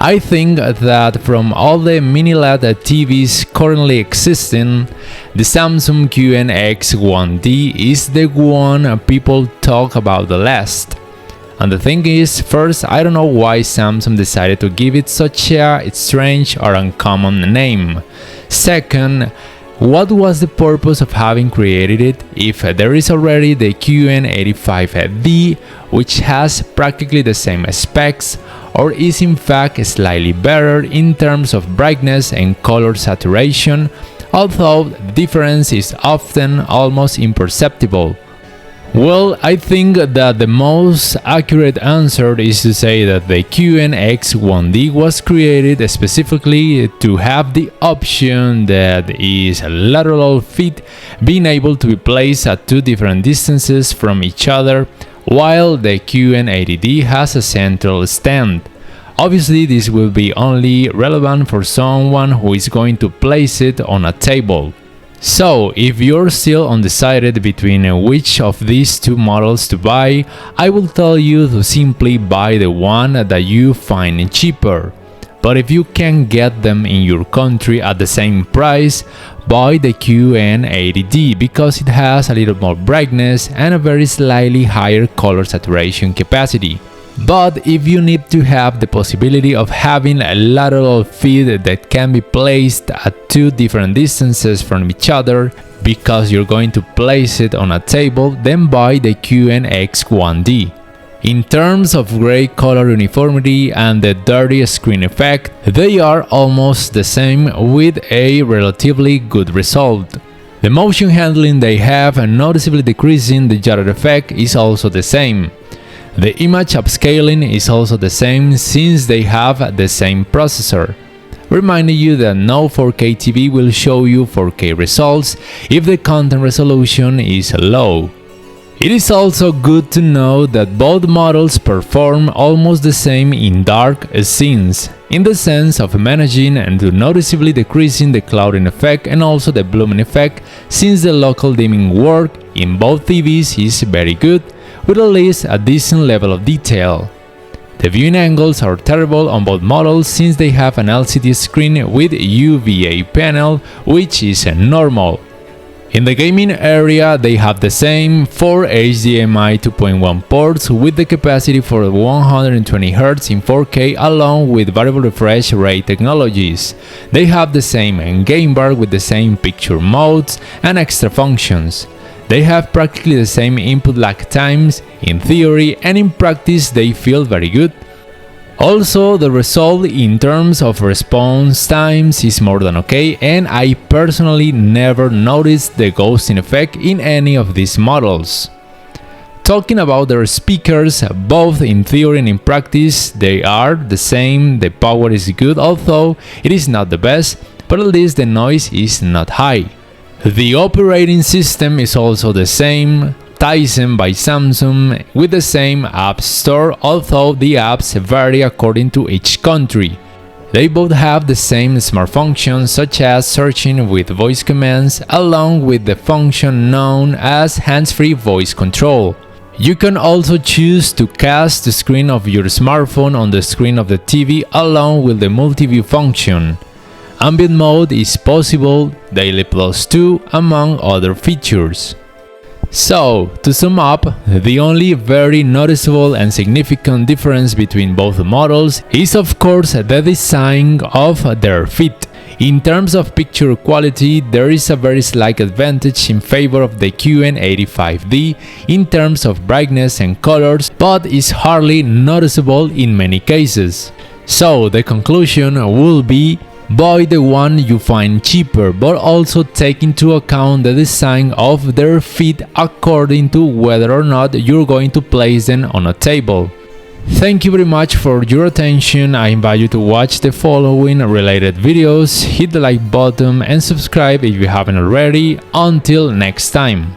I think that from all the Mini LED TVs currently existing, the Samsung QNX1D is the one people talk about the last. And the thing is, first, I don't know why Samsung decided to give it such a strange or uncommon name. Second, what was the purpose of having created it if there is already the QN85D, which has practically the same specs, or is in fact slightly better in terms of brightness and color saturation, although the difference is often almost imperceptible? Well, I think that the most accurate answer is to say that the QNX1D was created specifically to have the option that is lateral fit, being able to be placed at two different distances from each other, while the QN80D has a central stand. Obviously, this will be only relevant for someone who is going to place it on a table. So, if you're still undecided between which of these two models to buy, I will tell you to simply buy the one that you find cheaper. But if you can get them in your country at the same price, buy the QN80D because it has a little more brightness and a very slightly higher color saturation capacity. But if you need to have the possibility of having a lateral feed that can be placed at two different distances from each other because you're going to place it on a table, then buy the QNX1D. In terms of gray color uniformity and the dirty screen effect, they are almost the same with a relatively good result. The motion handling they have and noticeably decreasing the judder effect is also the same. The image upscaling is also the same since they have the same processor, reminding you that no 4K TV will show you 4K results if the content resolution is low. It is also good to know that both models perform almost the same in dark scenes, in the sense of managing and noticeably decreasing the clouding effect and also the blooming effect, since the local dimming work in both TVs is very good, with at least a decent level of detail. The viewing angles are terrible on both models since they have an LCD screen with UVA panel, which is normal. In the gaming area, they have the same 4 HDMI 2.1 ports with the capacity for 120Hz in 4K along with variable refresh rate technologies. They have the same game bar with the same picture modes and extra functions. They have practically the same input lag times in theory, and in practice they feel very good. Also, the result in terms of response times is more than okay, and I personally never noticed the ghosting effect in any of these models. Talking about their speakers, both in theory and in practice, they are the same. The power is good, although it is not the best, but at least the noise is not high. The operating system is also the same, Tizen by Samsung, with the same app store, although the apps vary according to each country. They both have the same smart functions such as searching with voice commands, along with the function known as hands-free voice control. You can also choose to cast the screen of your smartphone on the screen of the TV along with the multi-view function. Ambient mode is possible, Daily Plus 2, among other features. So, to sum up, the only very noticeable and significant difference between both models is of course the design of their feet. In terms of picture quality, there is a very slight advantage in favor of the QN85D in terms of brightness and colors, but is hardly noticeable in many cases. So, the conclusion will be: buy the one you find cheaper, but also take into account the design of their feet according to whether or not you're going to place them on a table. Thank you very much for your attention. I invite you to watch the following related videos, hit the like button and subscribe if you haven't already. Until next time.